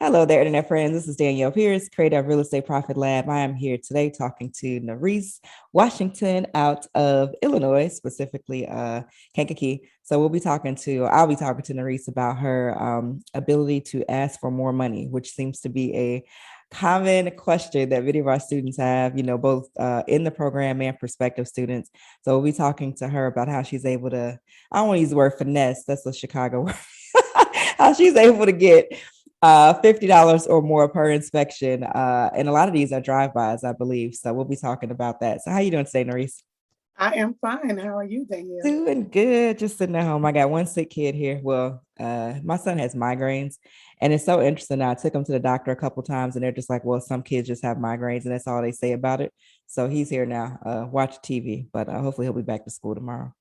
Hello there, internet friends. This is Danielle Pierce, creator of Real Estate Profit Lab. I am here today talking to Nerese Washington out of Illinois, specifically Kankakee. So I'll be talking to Nerese about her ability to ask for more money, which seems to be a common question that many of our students have, both in the program and prospective students. So we'll be talking to her about how she's able to, I don't want to use the word finesse, that's a Chicago word, how she's able to get $50 or more per inspection. And a lot of these are drive-bys, I believe. So we'll be talking about that. So how you doing today, Nerese? I am fine. How are you, Danielle? Doing good, just sitting at home. I got one sick kid here. Well, my son has migraines, and it's so interesting. Now, I took him to the doctor a couple times, and they're just like, "Well, some kids just have migraines, and that's all they say about it." So he's here now, watch TV, but hopefully he'll be back to school tomorrow.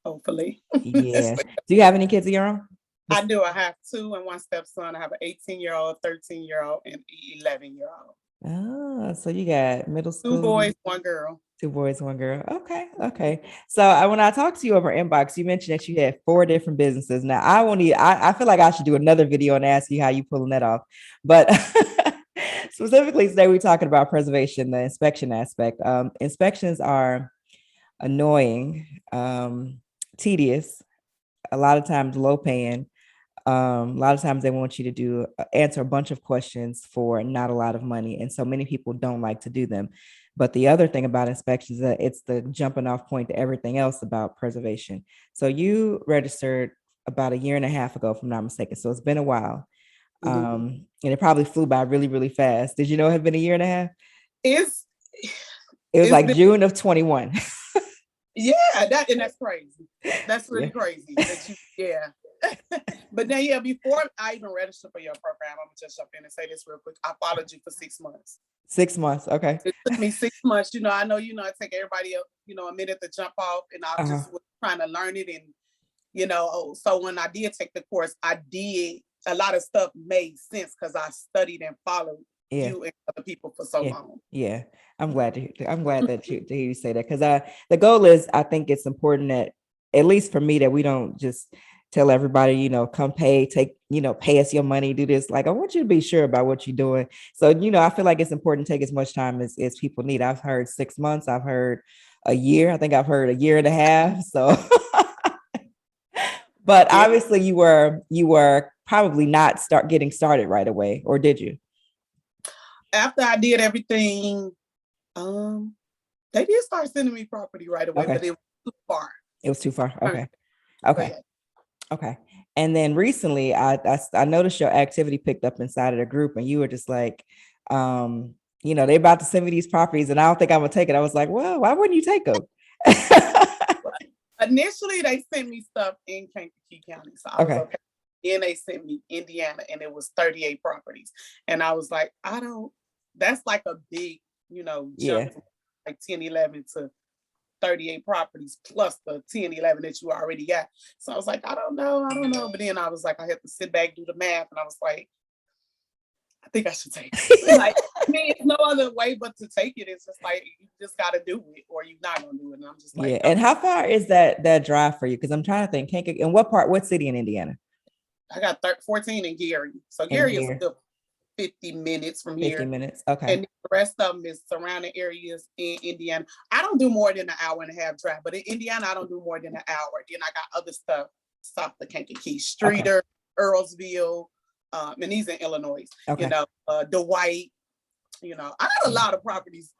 Hopefully. Yeah. Do you have any kids of your own? I do. I have two and one stepson. I have an 18-year-old, 13-year-old, and 11-year-old. Oh, so you got middle Two school. boys, one girl. Two boys, one girl. Okay, okay. So when I talked to you over inbox, you mentioned that you had four different businesses. Now I won't. I feel like I should do another video and ask you how you pulling that off. But specifically today, we're talking about preservation, the inspection aspect. Inspections are annoying, tedious, a lot of times low paying. A lot of times they want you to answer a bunch of questions for not a lot of money, and so many people don't like to do them. But the other thing about inspections is that it's the jumping off point to everything else about preservation. So you registered about a year and a half ago, if I'm not mistaken. So it's been a while, and it probably flew by really, really fast. Did you know it had been a year and a half? It's It was like been, June of 21. Yeah, that's crazy. That's really crazy. Yeah. But then, before I even registered for your program, I'm gonna just jump in and say this real quick. I followed you for 6 months. 6 months. Okay. It took me 6 months. I know, I take everybody, a minute to jump off, and I just was trying to learn it. And, so when I did take the course, a lot of stuff made sense because I studied and followed you and other people for so long. Yeah. I'm glad that to hear you say that, because the goal is, I think it's important that, at least for me, that we don't just tell everybody, come pay us your money, do this. Like, I want you to be sure about what you're doing. So, I feel like it's important to take as much time as people need. I've heard 6 months, I've heard a year, I think I've heard a year and a half. So, but obviously you were probably not getting started right away, or did you? After I did everything, they did start sending me property right away, but it was too far. It was too far. Okay. And then recently, I noticed your activity picked up inside of the group, and you were just like, they're about to send me these properties, and I don't think I'm gonna take it. I was like, well, why wouldn't you take them? Initially, they sent me stuff in Kankakee County, so I was okay. Then they sent me Indiana, and it was 38 properties, and I was like, that's like a big, jump from like 10, 11 to 38 properties plus the 10, 11 that you already got. So I was like, I don't know. But then I was like, I had to sit back, do the math, and I was like, I think I should take it. Like, it's no other way but to take it. It's just like, you just got to do it, or you're not going to do it. And I'm just like, And how far is that drive for you? Because I'm trying to think, and what city in Indiana? I got 14 in Gary. So Gary is a good 50 minutes from here. 50 minutes. Okay. And the rest of them is surrounding areas in Indiana. I don't do more than an hour and a half drive, but in Indiana, I don't do more than an hour. Then I got other stuff south of Kankakee, Streeter, Earlsville, and these in Illinois. Dwight, I got a lot of properties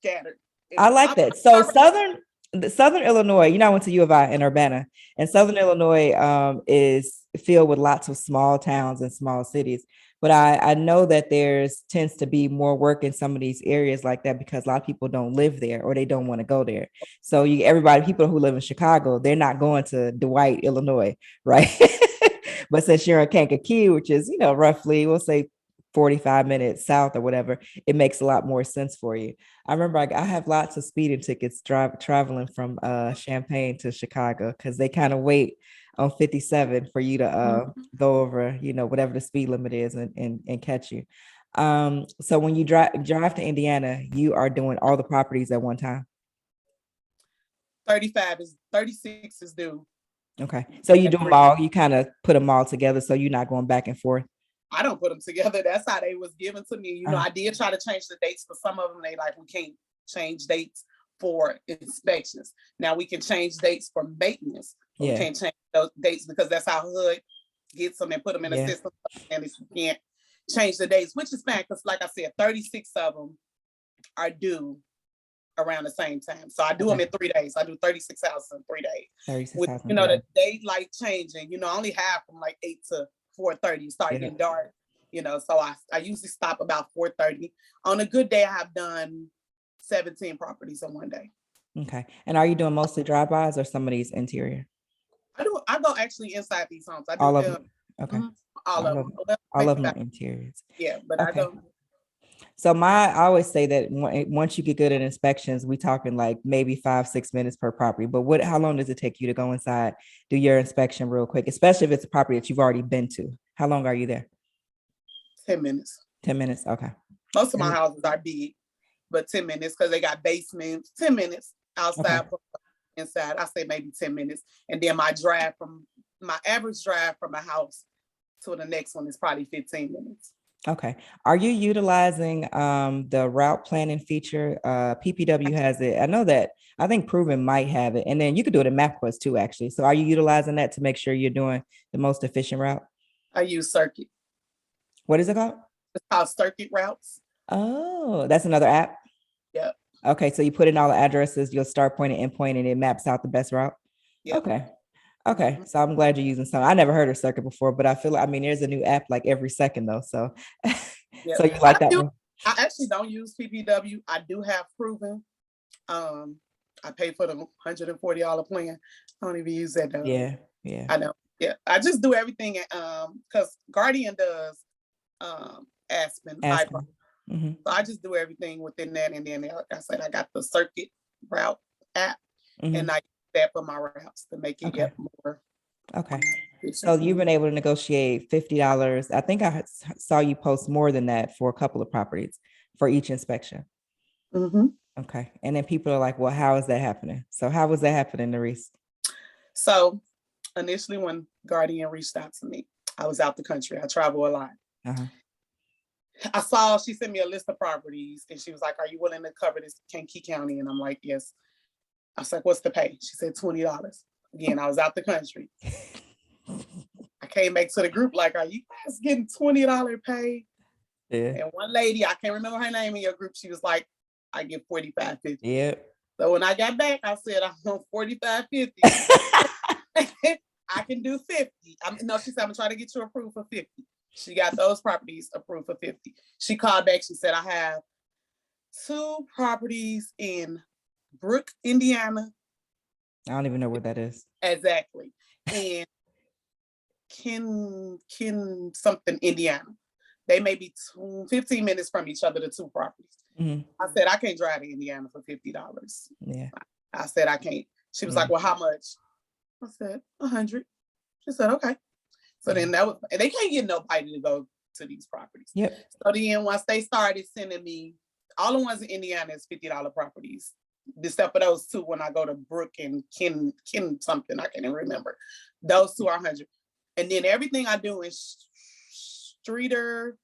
scattered. I like that. So Southern Illinois, I went to U of I in Urbana, and Southern Illinois is filled with lots of small towns and small cities. But I know that tends to be more work in some of these areas like that, because a lot of people don't live there, or they don't want to go there. So people who live in Chicago, they're not going to Dwight, Illinois, right? But since you're in Kankakee, which is, roughly, we'll say 45 minutes south or whatever, it makes a lot more sense for you. I remember I have lots of speeding tickets traveling from Champaign to Chicago, because they kind of wait on 57 for you to go over, whatever the speed limit is, and catch you. So when you drive to Indiana, you are doing all the properties at one time. 36 is due. Okay. So you do them all, you kind of put them all together, so you're not going back and forth. I don't put them together. That's how they was given to me. You know, I did try to change the dates for some of them. They like, we can't change dates for inspections. Now we can change dates for maintenance. But we can't change those dates because that's how HUD gets them and put them in a system. And if you can't change the dates, which is fine, because like I said, 36 of them are due around the same time. So I do them in 3 days. I do 36 houses in 3 days. With, you know, the daylight changing, you know, I only have from like 8 to 4:30, start getting dark, you know, so I usually stop about 4:30. On a good day, I have done 17 properties in one day. Okay. And are you doing mostly drive-bys or some of these interior? I go actually inside these homes. I do all of them. Okay. All of them. All of them are interiors. Yeah, but I don't. So I always say that once you get good at inspections, we talking like maybe 5-6 minutes per property. But how long does it take you to go inside, do your inspection real quick, especially if it's a property that you've already been to? How long are you there? 10 minutes. 10 minutes. Okay. Most of my houses are big, but 10 minutes because they got basements. 10 minutes outside, inside. I say maybe 10 minutes. And then my average drive from my house to the next one is probably 15 minutes. Okay. Are you utilizing the route planning feature? PPW has it. I know that. I think Proven might have it. And then you could do it in MapQuest too, actually. So are you utilizing that to make sure you're doing the most efficient route? I use Circuit. What is it called? It's called Circuit Routes. Oh, that's another app? Yep. Okay. So you put in all the addresses, you'll start point and end point, and it maps out the best route? Yep. Okay. So I'm glad you're using some. I never heard of Circuit before, but I feel like, I mean, there's a new app like every second though. So, so you like that one? I actually don't use PPW. I do have Proven. I pay for the $140 plan. I don't even use that though. Yeah. I know. Yeah. I just do everything because Guardian does Aspen. So I just do everything within that. And then like I said, I got the Circuit Route app and I that for my routes to make it get more. Okay. So you've been able to negotiate $50. I think I saw you post more than that for a couple of properties for each inspection. Okay. And then people are like, well, how is that happening? So how was that happening, Nerese? So initially when Guardian reached out to me, I was out the country. I travel a lot. She sent me a list of properties and she was like, are you willing to cover this Kankakee County? And I'm like, yes. I was like, what's the pay? She said $20. Again, I was out the country. I came back to the group like, are you guys getting $20 pay? Yeah. And one lady, I can't remember her name in your group, she was like, I get $45.50. Yeah. So when I got back, I said, I'm on $45.50. I can do 50. She said, I'm trying to get you approved for 50. She got those properties approved for 50. She called back, she said, I have 2 properties in Brook, Indiana. I don't even know what that is. Exactly. And Ken something, Indiana. They may be 15 minutes from each other, the 2 properties. I said, I can't drive to Indiana for $50. Yeah. I said, I can't. She was like, well, how much? I said, 100. She said, okay. So then and they can't get nobody to go to these properties. Yep. So then once they started sending me, all the ones in Indiana is $50 properties. Except for those 2 when I go to Brook and Ken something, I can't even remember. Those 2 are 100. And then everything I do is Streeter,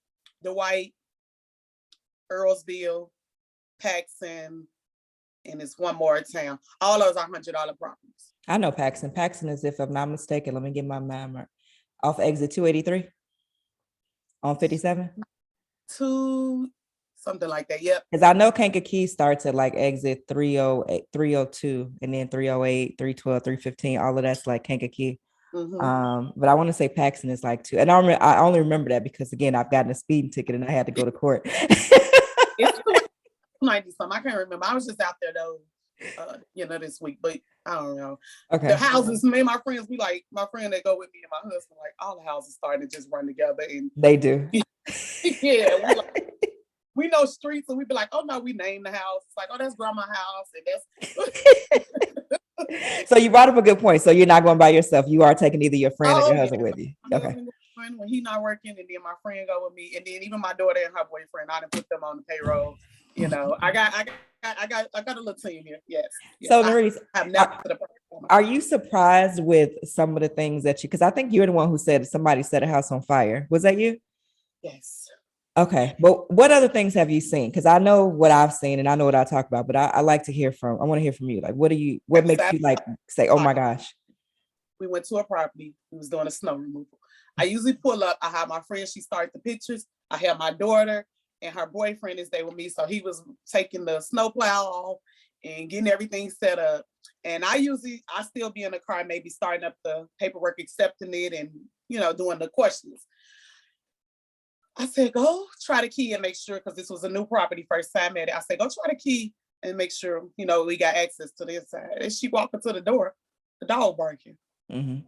Dwight, Earlsville, Paxson, and it's one more town. All those are $100 properties. I know Paxson. Paxson is, if I'm not mistaken, let me get my mind right, off exit 283 on 57. Something like that. Yep. Because I know Kankakee starts at like exit 308, 302, and then 308, 312, 315. All of that's like Kankakee. But I want to say Paxson is like 2. And I only remember that because again, I've gotten a speeding ticket and I had to go to court. It's 290 something. I can't remember. I was just out there though, this week, but I don't know. Okay. The houses, me and my friends, my friend that go with me and my husband, like all the houses starting to just run together. And they do. Yeah. We know streets and we be like, oh no, we named the house. It's like, oh, that's grandma's house. And that's So you brought up a good point. So you're not going by yourself. You are taking either your friend or your husband with you. Okay. When he's not working, and then my friend go with me, and then even my daughter and her boyfriend, I didn't put them on the payroll. I got a little team here. Yes. So Nerese, are you surprised with some of the things that because I think you're the one who said somebody set a house on fire. Was that you? Yes. Okay. But what other things have you seen? Because I know what I've seen and I know what I talk about, but I like to hear I want to hear from you. Like, what makes you like say, oh my gosh? We went to a property. We was doing a snow removal. I usually pull up. I have my friend. She started the pictures. I have my daughter and her boyfriend is there with me. So he was taking the snowplow off and getting everything set up. And I still be in the car, maybe starting up the paperwork, accepting it and, doing the questions. I said, go try the key and make sure, because this was a new property, first time at it. I said, go try the key and make sure, we got access to the inside. And she walked into the door, the dog barking. Mm-hmm.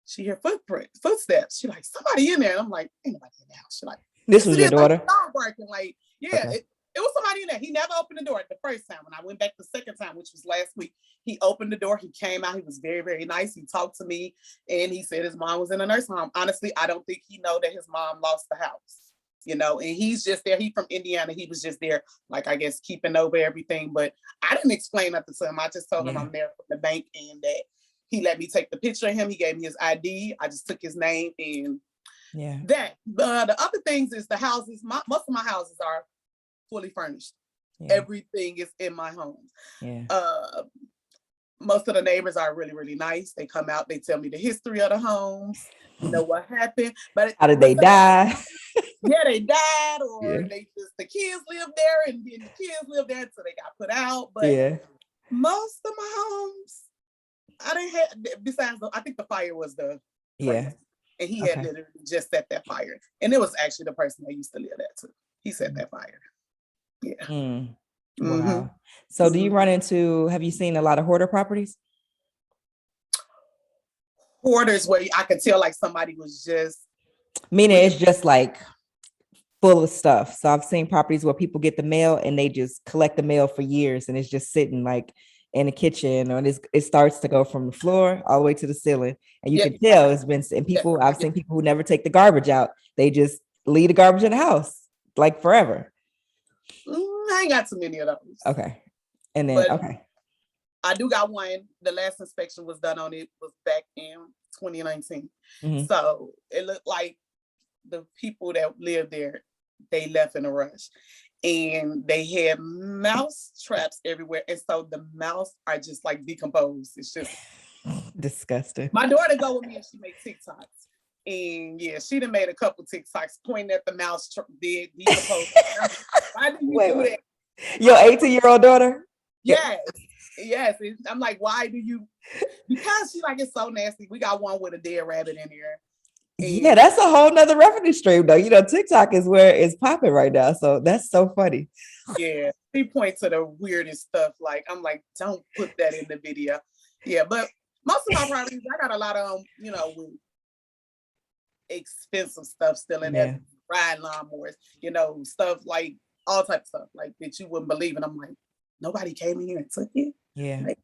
She heard footsteps. She like, somebody in there. And I'm like, ain't nobody in the house. She like, this was your daughter? Like, dog barking. Like, yeah, okay. It was somebody in there. He never opened the door the first time. When I went back the second time, which was last week, he opened the door. He came out. He was very, very nice. He talked to me and he said his mom was in a nursing home. Honestly, I don't think he know that his mom lost the house, and he's just there. He from Indiana. He was just there, like, I guess, keeping over everything. But I didn't explain nothing to him. I just told him I'm there from the bank and that he let me take the picture of him. He gave me his ID. I just took his name and that. The other things is the houses. Most of my houses are fully furnished. Yeah. Everything is in my home. Yeah. Most of the neighbors are really, really nice. They come out, they tell me the history of the homes, what happened. But how did they die? Yeah, they died, or the kids lived there, and then the kids lived there until they got put out. But most of my homes, I didn't have, besides I think the fire was the first. And he had literally just set that fire. And it was actually the person that used to live there too. He set that fire. Yeah. Mm. Wow. Mm-hmm. So do you have you seen a lot of hoarder properties? Hoarders where I could tell like somebody was just. Meaning it's just like full of stuff. So I've seen properties where people get the mail and they just collect the mail for years and it's just sitting like in the kitchen, or it starts to go from the floor all the way to the ceiling. And you can tell it's been, and people, I've seen people who never take the garbage out. They just leave the garbage in the house like forever. I ain't got too many of those. Okay. And then, I do got one. The last inspection was done on it was back in 2019. Mm-hmm. So it looked like the people that lived there, they left in a rush. And they had mouse traps everywhere. And so the mouse are just like decomposed. It's just disgusting. My daughter go with me and she makes TikToks. And she done made a couple TikToks pointing at the mouse dead, decomposed. Why did you do that? Your 18-year-old daughter? Yes. I'm like, why do you? Because she like, it's so nasty. We got one with a dead rabbit in here. Yeah, that's a whole nother revenue stream though. TikTok is where it's popping right now. So that's so funny. Yeah, she points to the weirdest stuff. Like, I'm like, don't put that in the video. Yeah, but most of my properties, I got a lot of expensive stuff still in there. Riding lawnmowers, stuff like all types of stuff like that you wouldn't believe. And I'm like, nobody came in here and took it. Yeah. Like,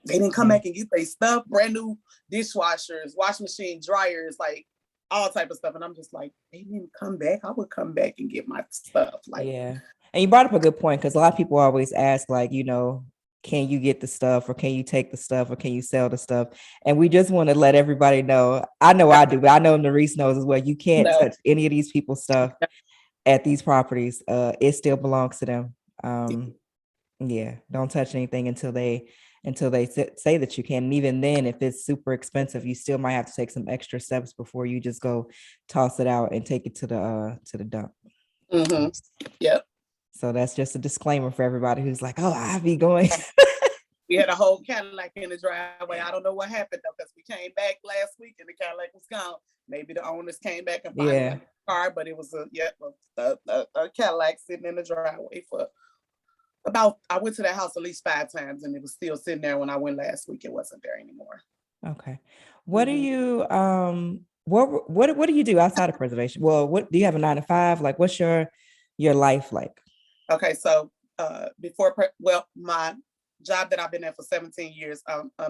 they didn't come back and get their stuff, brand new dishwashers, washing machine, dryers, like all type of stuff. And I'm just like, they didn't come back. I would come back and get my stuff. Like, yeah. And you brought up a good point, because a lot of people always ask, like, can you get the stuff, or can you take the stuff, or can you sell the stuff? And we just want to let everybody know. I know I do, but I know Nerese knows as well. You can't touch any of these people's stuff at these properties. It still belongs to them. Don't touch anything until they say that you can. And even then, if it's super expensive, you still might have to take some extra steps before you just go toss it out and take it to the dump. Mm-hmm. Yep. So that's just a disclaimer for everybody who's like, oh, I'll be going. We had a whole Cadillac in the driveway. I don't know what happened though, because we came back last week and the Cadillac was gone. Maybe the owners came back and found a car, but it was a Cadillac sitting in the driveway for I went to that house at least 5 times and it was still sitting there when I went last week. It wasn't there anymore. Okay. What do you what do you do outside of preservation? Well, what do you have a 9-to-5? Like, what's your life like? Okay, so my job that I've been at for 17 years,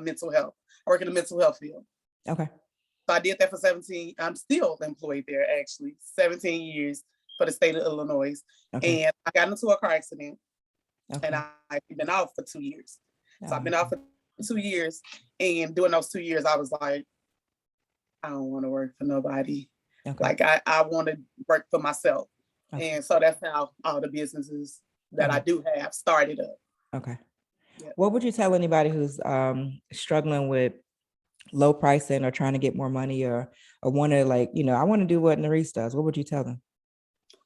mental health. I work in the mental health field. Okay. So I did that for 17. I'm still employed there, actually, 17 years for the state of Illinois. Okay. And I got into a car accident. Okay. And I've been out for 2 years. So I've been out for 2 years. And during those 2 years, I was like, I don't want to work for nobody. Okay. Like I want to work for myself. Okay. And so that's how all the businesses that I do have started up. Okay. Yep. What would you tell anybody who's struggling with low pricing or trying to get more money or want to, like, I want to do what Nerese does? What would you tell them?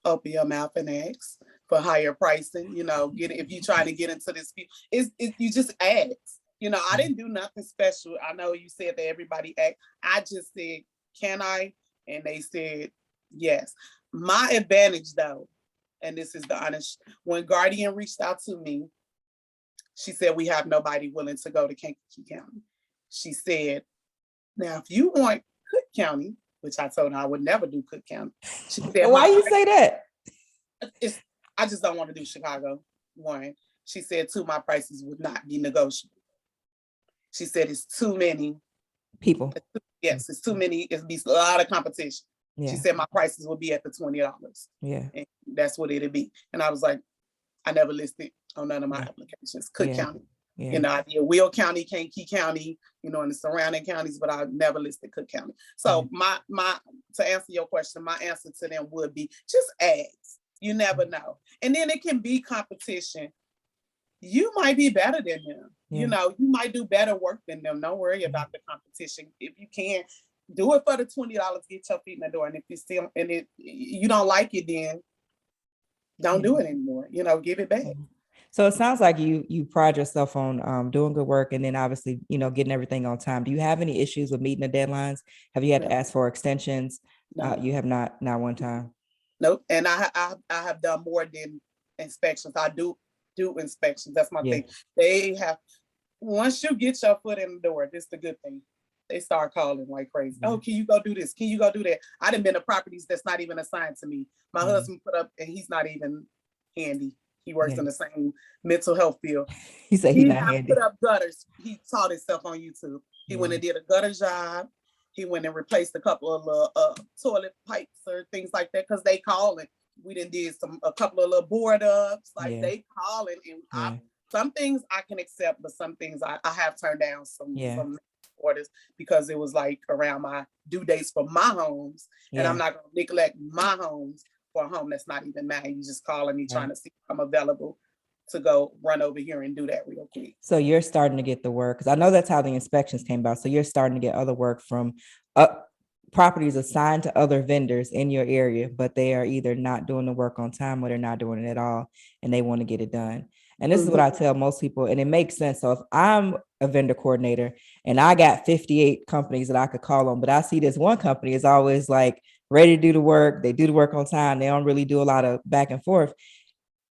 Open your mouth and ask for higher pricing. If you're trying to get into this, you just ask. I didn't do nothing special. I know you said that everybody asked. I just said, can I? And they said, yes. My advantage though, and this is the honest, when Guardian reached out to me, she said, we have nobody willing to go to Kankakee County. She said, now, if you want Cook County, which I told her I would never do Cook County. She said, why you say that? I just don't want to do Chicago. One. She said, two, my prices would not be negotiable. She said, it's too many people. Yes, it's too many. It'd be a lot of competition. Yeah. She said my prices would be at the $20. Yeah. And that's what it'd be. And I was like, I never listed on none of my applications. Cook County. Yeah. I did Will County, Kankakee County, and the surrounding counties, but I never listed Cook County. So my to answer your question, my answer to them would be just ask. You never know. And then it can be competition. You might be better than them. Yeah. You might do better work than them. Don't worry about the competition. If you can, do it for the $20, get your feet in the door. And if you still you don't like it, then don't do it anymore. Give it back. So it sounds like you pride yourself on doing good work, and then obviously, getting everything on time. Do you have any issues with meeting the deadlines? Have you had to ask for extensions? No. You have not one time. Nope. And I have done more than inspections. I do inspections. That's my thing. They have, once you get your foot in the door, this is the good thing. They start calling like crazy. Oh, can you go do this? Can you go do that? I done been to properties that's not even assigned to me. My husband put up, and he's not even handy. He works in the same mental health field. He said he's not handy. Put up gutters. He taught himself on YouTube. He went and did a gutter job. He went and replaced a couple of toilet pipes or things like that because they calling. We done did a couple of little board ups. Like they calling, and some things I can accept, but some things I have turned down some orders because it was like around my due dates for my homes, and I'm not gonna neglect my homes for a home that's not even mine. You just calling me trying to see if I'm available to go run over here and do that real quick. So you're starting to get the work, because I know that's how the inspections came about. So you're starting to get other work from properties assigned to other vendors in your area, but they are either not doing the work on time or they're not doing it at all, and they want to get it done. And this is what I tell most people, and it makes sense. So if I'm a vendor coordinator and I got 58 companies that I could call on, but I see this one company is always like ready to do the work. They do the work on time. They don't really do a lot of back and forth.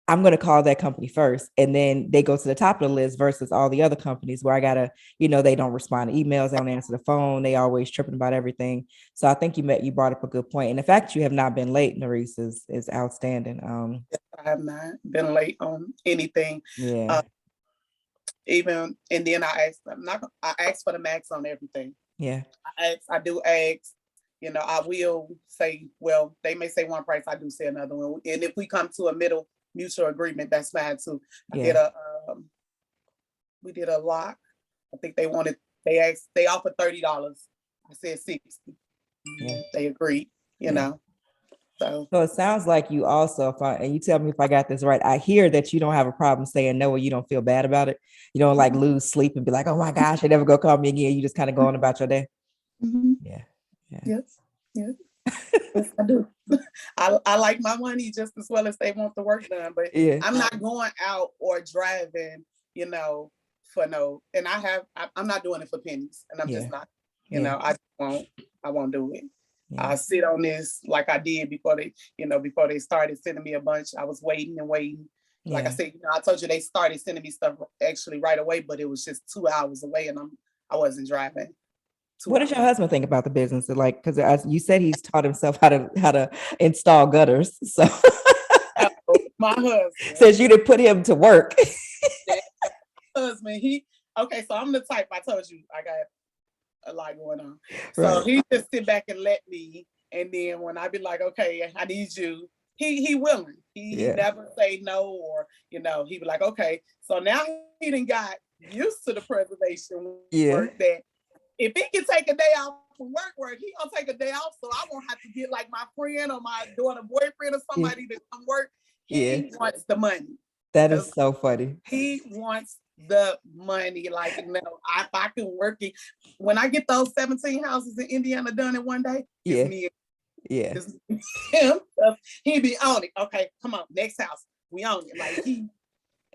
I'm going to call that company first, and then they go to the top of the list versus all the other companies where I got to, they don't respond to emails. They don't answer the phone. They always tripping about everything. So I think you brought up a good point. And the fact that you have not been late, Nerese, is outstanding. I have not been late on anything. Yeah. And then I asked for the max on everything. Yeah. I do ask. I will say, well, they may say one price, I do say another one. And if we come to a middle mutual agreement, that's fine too. We did a lock. I think they offered $30. I said $60. Yeah. They agreed, you know. So it sounds like you also, and you tell me if I got this right, I hear that you don't have a problem saying no, or you don't feel bad about it. You don't like lose sleep and be like, oh my gosh, they never go call me again. You just kind of go on about your day. Mm-hmm. Yeah. Yes. Yes, I do. I like my money just as well as they want the work done, but I'm not going out or driving, for no. And I'm not doing it for pennies, and I'm just not. I won't do it. I sit on this like I did before they started sending me a bunch. I was waiting and waiting. Like I said, I told you they started sending me stuff actually right away, but it was just 2 hours away, and I wasn't driving. What does your husband think about the business? Like, because as you said, he's taught himself how to install gutters. So my husband says you to put him to work. Husband, so I'm the type, I told you I got a lot going on. So he just sit back and let me, and then when I be like, okay, I need you, he willing. He never say no, or he be like, okay. So now he done got used to the preservation work that if he can take a day off from work. He gonna take a day off, so I won't have to get like my friend or my daughter boyfriend or somebody to come work. He wants the money. That is so funny. He wants the money. Like, no, if I can work it, when I get those 17 houses in Indiana done in one day, it's me. Yeah. It's him. He be on it. Okay, come on, next house. We own it. Like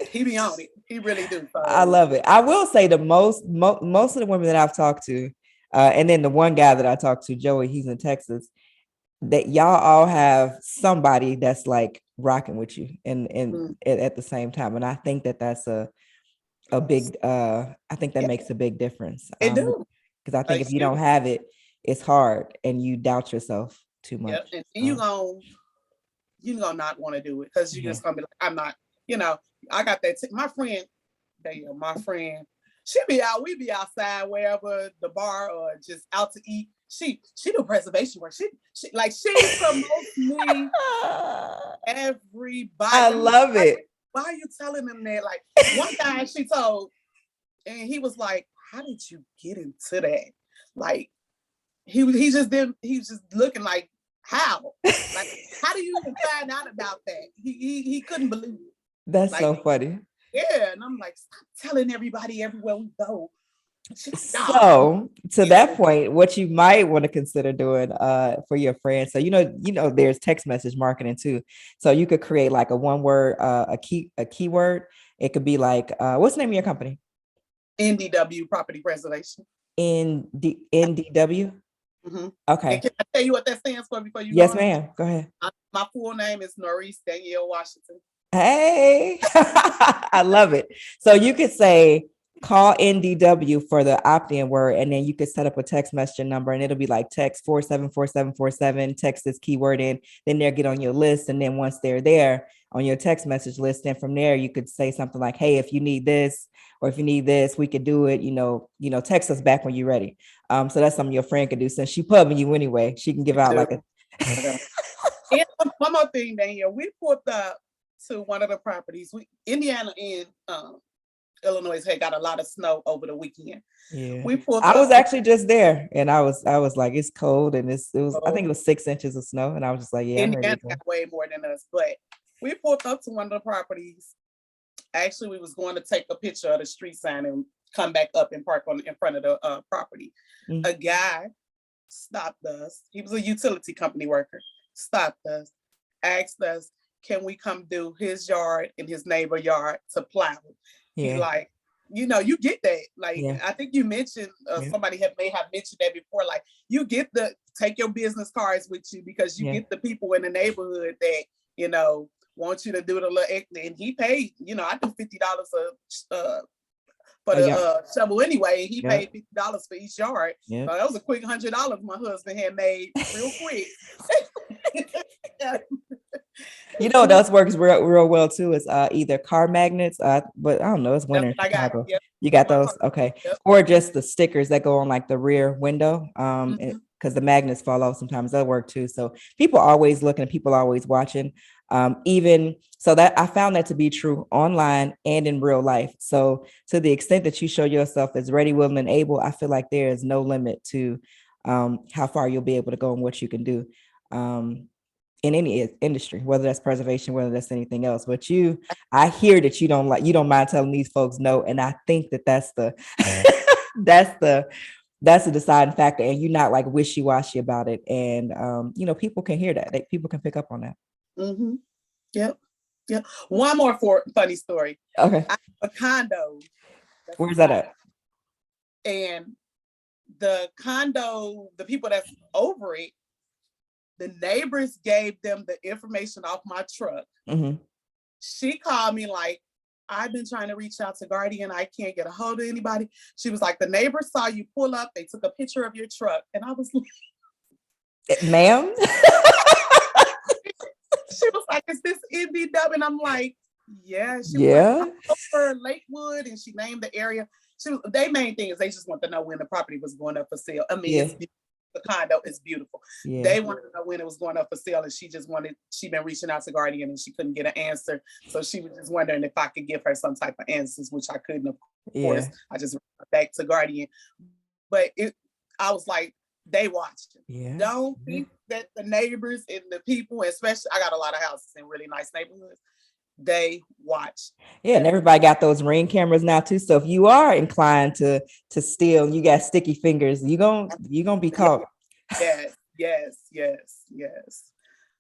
he be on it. He really do. So. I love it. I will say the most of the women that I've talked to, and then the one guy that I talked to, Joey, he's in Texas, that y'all all have somebody that's like rocking with you and at the same time. And I think that that's a big, I think that makes a big difference. It do. Because I think if you don't have it, it's hard and you doubt yourself too much. Yep. And you gonna not want to do it because you're just gonna be like, I'm not, I got that. My friend, my friend, we be outside wherever, the bar or just out to eat. She do preservation work. She promotes me. Everybody. I love it. Why are you telling them that? Like one guy she told, and he was like, how did you get into that? Like he just looking like, how? Like, how do you even find out about that? He couldn't believe it. That's so funny. Yeah. And I'm like, stop telling everybody everywhere we go. So to that point, what you might want to consider doing for your friends. So there's text message marketing too. So you could create like a one word, a keyword. It could be like, what's the name of your company? NDW Property Preservation. NDW. Mm-hmm. Okay. And can I tell you what that stands for before you? Yes, ma'am. Go ahead. My full name is Norris Danielle Washington. Hey, I love it. So you could say, call NDW for the opt-in word, and then you could set up a text message number, and it'll be like text 474747, text this keyword in, then they'll get on your list. And then once they're there on your text message list, then from there, you could say something like, hey, if you need this, or if you need this, we could do it, text us back when you're ready. So that's something your friend could do. Since she pubbing you anyway, she can give out like a. And one more thing, Danielle, we pulled up to one of the properties. Indiana and Illinois had got a lot of snow over the weekend. Yeah, I was actually just there, and I was like, it's cold, and it was I think it was 6 inches of snow, and I was just like, yeah, Indiana got way more than us. But we pulled up to one of the properties. Actually, we was going to take a picture of the street sign and come back up and park in front of the property. Mm-hmm. A guy stopped us. He was a utility company worker. Stopped us, asked us, can we come do his yard and his neighbor yard to plow? Yeah. He like, you get that. Like, I think you mentioned, somebody may have mentioned that before, like you get take your business cards with you because you get the people in the neighborhood that, want you to do the little, and he paid, I do $50 for the shovel anyway. He paid $50 for each yard. So that was a quick $100 my husband had made real quick. Those works real well too is either car magnets, but I don't know, it's winter in Chicago. You got those? Okay. Or just the stickers that go on like the rear window, because the magnets fall off sometimes. That work too. So people are always looking, people are always watching. Even so, that I found that to be true online and in real life. So to the extent that you show yourself as ready, willing, and able, I feel like there is no limit to how far you'll be able to go and what you can do in any industry, whether that's preservation, whether that's anything else. But I hear that you don't mind telling these folks no, and I think that that's the that's the deciding factor, and you're not like wishy-washy about it. And people can hear that. People can pick up on that. Mm-hmm. Yep. One more funny story. Okay. I have a condo. Where's that at? And the condo, the people that's over it, the neighbors gave them the information off my truck. Mm-hmm. She called me like, I've been trying to reach out to Guardian. I can't get a hold of anybody. She was like, the neighbors saw you pull up. They took a picture of your truck. And I was like, ma'am? She was like, is this NDW? And I'm like, yeah. She was like, over Lakewood, and she named the area. Their main thing is they just want to know when the property was going up for sale. I mean, it's the condo is beautiful. Yeah. They wanted to know when it was going up for sale, and she'd been reaching out to Guardian and she couldn't get an answer. So she was just wondering if I could give her some type of answers, which I couldn't, of course. I just went back to Guardian. But I was like, they watching. Yeah. Don't think that the neighbors and the people, especially I got a lot of houses in really nice neighborhoods, they watch. Yeah, and everybody got those Ring cameras now too. So if you are inclined to steal and you got sticky fingers, you're gonna be caught. Yes.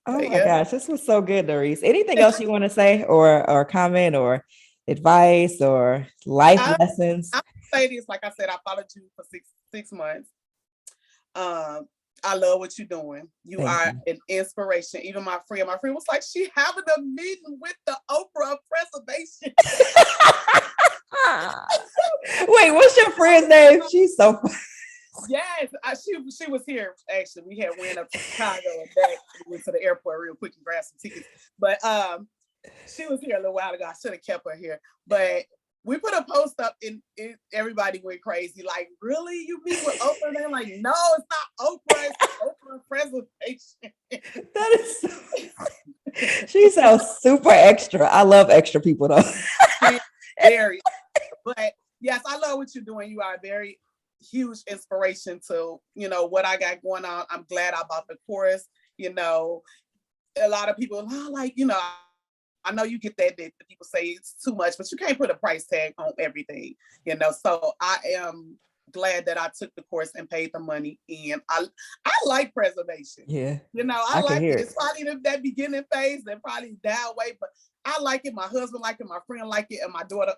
Oh my gosh, this was so good, Doris. Anything else you want to say or comment or advice or life lessons? I'll say this, like I said, I followed you for six months. I love what you're doing. You are an inspiration. Even my friend was like, she having a meeting with the Oprah of preservation. Wait, what's your friend's name? She's so funny. Yes, she was here. Actually, we had went up to Chicago and back. We went to the airport real quick and grabbed some tickets. But she was here a little while ago. I should have kept her here. But we put a post up and everybody went crazy. Like, really? You meet with Oprah? And they're like, no, it's not Oprah. It's Oprah preservation. That is so she sounds super extra. I love extra people though. Very. But yes, I love what you're doing. You are a very huge inspiration to, what I got going on. I'm glad I bought the course. A lot of people like, I know you get that people say it's too much, but you can't put a price tag on everything, so I am glad that I took the course and paid the money. And I like preservation. Yeah. I like it. It's probably that beginning phase that probably die away, but I like it. My husband like it. My friend like it. And my daughter,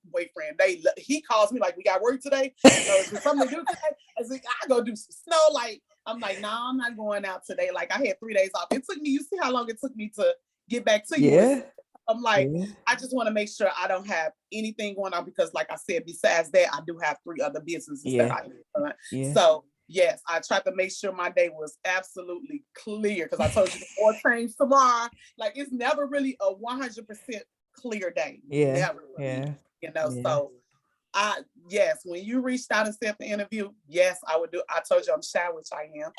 boyfriend, he calls me like, we got work today. Is there something to do today? I was like, I go do some snow. Like, I'm like, no, I'm not going out today. Like, I had 3 days off. It took me, you see how long it took me to get back to you. Yeah. I'm like, I just want to make sure I don't have anything going on because, like I said, besides that, I do have 3 other businesses that I run. Yeah. So yes, I tried to make sure my day was absolutely clear because I told you before change tomorrow. Like, it's never really a 100% clear day. Yeah. Never really, So yes, when you reached out and set the interview, yes, I would do. I told you I'm shy, which I am.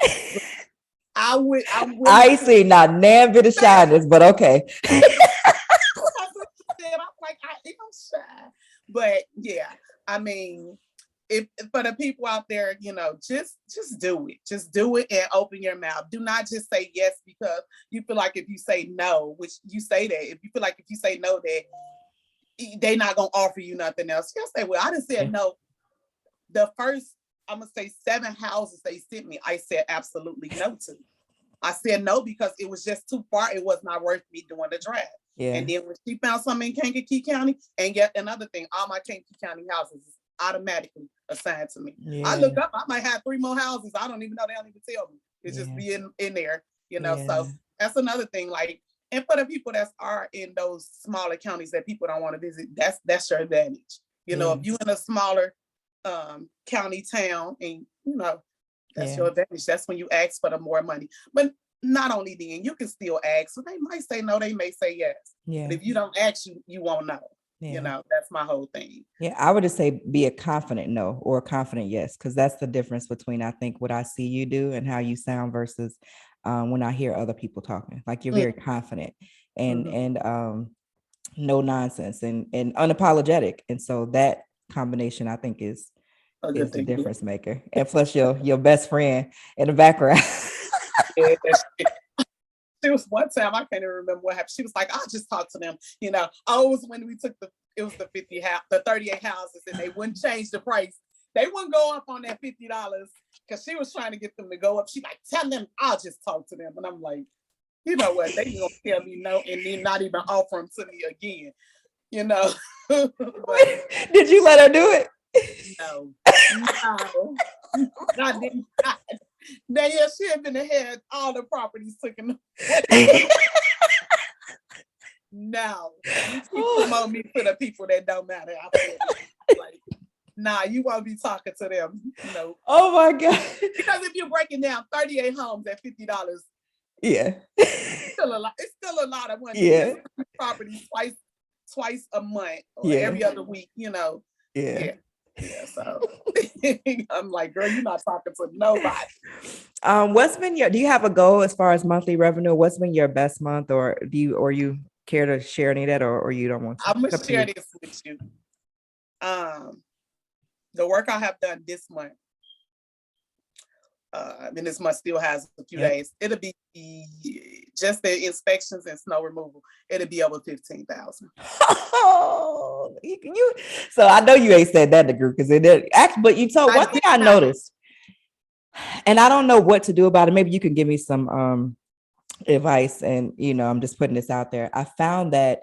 I ain't seen not nan bit of shyness, but okay. I'm like, I am shy. But yeah, I mean, if for the people out there, just do it. Just do it and open your mouth. Do not just say yes because you feel like if you say no, which you say that, if you feel like if you say no, that they're not gonna offer you nothing else. Just say, well, I didn't say no. The first, I'm gonna say 7 houses they sent me, I said absolutely no to. I said no because it was just too far. It was not worth me doing the drive. Yeah. And then when she found something in Kankakee County, and yet another thing, all my Kankakee County houses is automatically assigned to me. Yeah. I look up, I might have 3 more houses. I don't even know. They don't even tell me. It's just be in there, So that's another thing. Like, and for the people that are in those smaller counties that people don't want to visit, that's your advantage. If you're in a smaller county town and that's your advantage. That's when you ask for the more money. But not only then, you can still ask. So they might say no, they may say yes. Yeah. But if you don't ask, you won't know. Yeah. That's my whole thing. Yeah, I would just say be a confident no or a confident yes, because that's the difference between I think what I see you do and how you sound versus when I hear other people talking. Like you're very confident and no nonsense and unapologetic. And so that combination I think is the difference maker. And plus your best friend in the background. Yeah, there was one time, I can't even remember what happened. She was like, I'll just talk to them. It was when we took the 38 houses and they wouldn't change the price. They wouldn't go up on that $50 because she was trying to get them to go up. She like, tell them I'll just talk to them. And I'm like, you know what? They gonna tell me no and then not even offer them to me again. But, did you let her do it? No. I didn't. Danielle, she had been ahead, all the properties taken. No, you keep promoting me to the people that don't matter. Nah, you won't be talking to them. Oh my God. Because if you're breaking down 38 homes at $50, it's still a lot. It's still a lot of money. Yeah. Properties twice a month or every other week. Yeah, so I'm like, girl, you're not talking to nobody. What's been do you have a goal as far as monthly revenue? What's been your best month, or do you care to share any of that, or you don't want to? I'm gonna share this with you. The work I have done this month, and this month still has a few days. It'll be just the inspections and snow removal. It'll be over 15,000. Oh, so I know you ain't said that in the group because it did. Actually, but you told one thing I noticed, and I don't know what to do about it. Maybe you can give me some advice. And I'm just putting this out there. I found that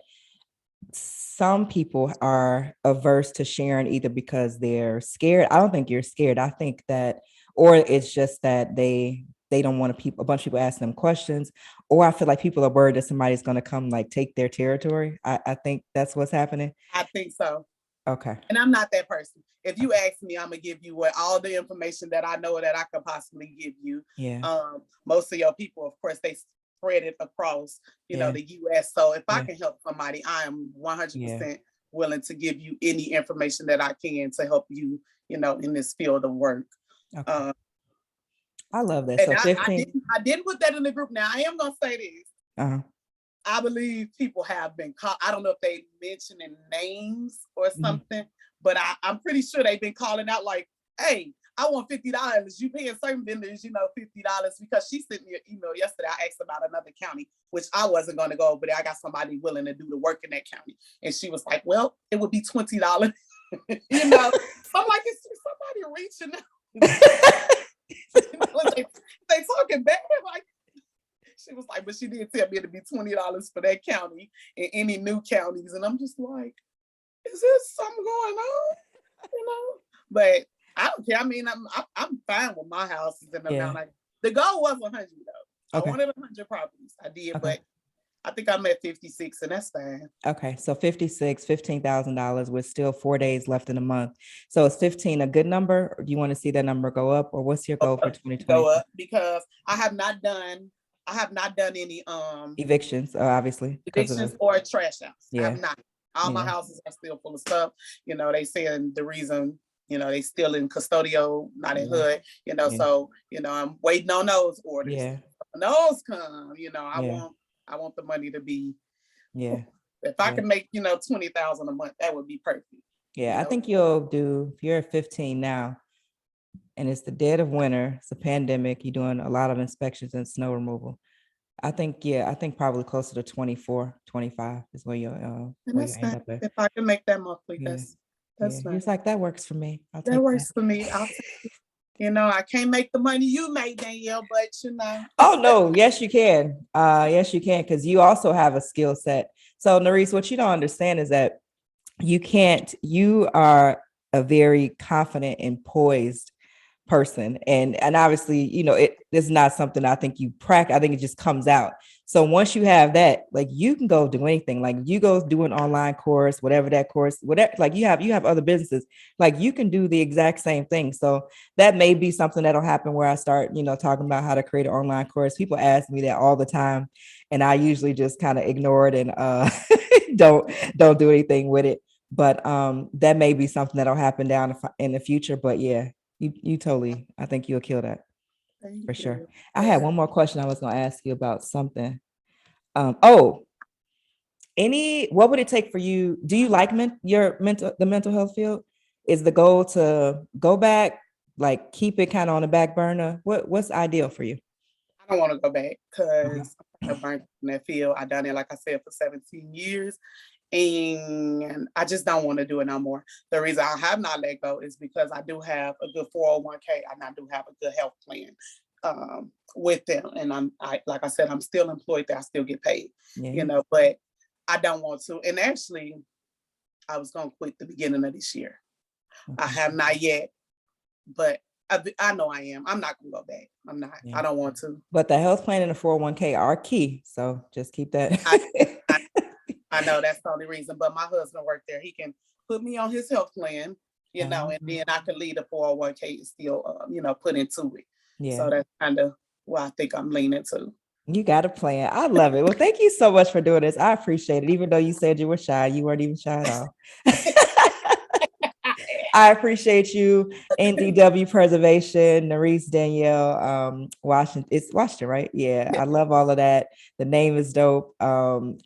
some people are averse to sharing either because they're scared. I don't think you're scared. I think that, or it's just that they don't want a bunch of people asking them questions, or I feel like people are worried that somebody's going to come like take their territory. I think that's what's happening. I think so. Okay. And I'm not that person. If you ask me, I'm gonna give you all the information that I know that I could possibly give you. Yeah. Most of your people, of course, they spread it across, the US. So if I can help somebody, I am 100% willing to give you any information that I can to help you, in this field of work. Okay. I love that. So 15. I didn't put that in the group. Now I am gonna say this. Uh-huh. I believe people have been caught. I don't know if they mentioning names or something, but I'm pretty sure they've been calling out like, hey, I want $50. You paying certain vendors, $50, because she sent me an email yesterday. I asked about another county, which I wasn't going to go, but I got somebody willing to do the work in that county. And she was like, well, it would be $20. So I'm like, is somebody reaching out? they talking bad. Like, she was like, but she did tell me it'd be $20 for that county and any new counties. And I'm just like, is there something going on? But I don't care. I mean, I'm fine with my houses and the amount. The goal was 100 though. Okay. I wanted 100 properties. I did, but I think I'm at 56, and that's fine. Okay, so 56, $15,000 with still 4 days left in the month. So is 15 a good number, or do you want to see that number go up, or what's your goal for 2020? Go up, because I have not done any evictions, obviously. Evictions or trash outs. I have not. All my houses are still full of stuff. They saying the reason, they still in custodial, not in hood, so, I'm waiting on those orders. Yeah. When those come, I want the money to be, if I can make, 20,000 a month, that would be perfect. Yeah. I think you'll do, if you're at 15 now and it's the dead of winter, it's a pandemic, you're doing a lot of inspections and snow removal. I think probably closer to 24, 25 is where you'll end up at. If I can make that monthly, that's nice. He's like, that works for me. That works for me. I'll take it. I can't make the money you make, Danielle, but Oh no, yes, you can. Yes, you can, because you also have a skill set. So Nerese, what you don't understand is that you are a very confident and poised person. And obviously, it is not something I think you practice. I think it just comes out. So once you have that, like, you can go do anything. Like, you go do an online course, whatever, like you have other businesses, like you can do the exact same thing. So that may be something that'll happen where I start, talking about how to create an online course. People ask me that all the time, and I usually just kind of ignore it and don't do anything with it. But that may be something that'll happen down in the future. But yeah, you totally, I think you'll kill that. For sure. I had one more question I was going to ask you about something. What would it take for you? Do you like the mental health field? Is the goal to go back, like keep it kind of on the back burner? What's ideal for you? I don't want to go back because I'm burnt in that field. I've done it, like I said, for 17 years. And I just don't want to do it no more. The reason I have not let go is because I do have a good 401k and I do have a good health plan with them. And like I said, I'm still employed there. I still get paid, but I don't want to. And actually, I was going to quit the beginning of this year. Okay. I have not yet, but I know I am. I'm not going to go back. I'm not. I don't want to. But the health plan and the 401k are key. So just keep that. I know that's the only reason, but my husband worked there. He can put me on his health plan, and then I can leave the 401k and still, put into it. Yeah. So that's kind of what I think I'm leaning to. You got a plan. I love it. Well, thank you so much for doing this. I appreciate it. Even though you said you were shy, you weren't even shy at all. I appreciate you. NDW Preservation, Nerese Danielle, Washington. It's Washington, right? Yeah, I love all of that. The name is dope.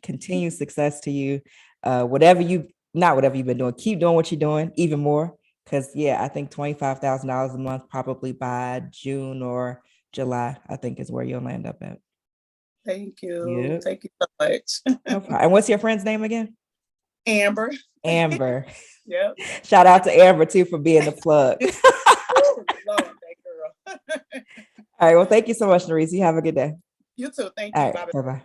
Continued success to you. Whatever you've been doing, keep doing what you're doing, even more, Because I think $25,000 a month probably by June or July, I think is where you'll end up at. Thank you. Yep. Thank you so much. No problem. And what's your friend's name again? Amber. Amber. Yep. Shout out to Amber too for being the plug. Ooh, Lord, that girl. All right. Well, thank you so much, Nerese. You have a good day. You too. Thank All you. right. Bye. Bye-bye.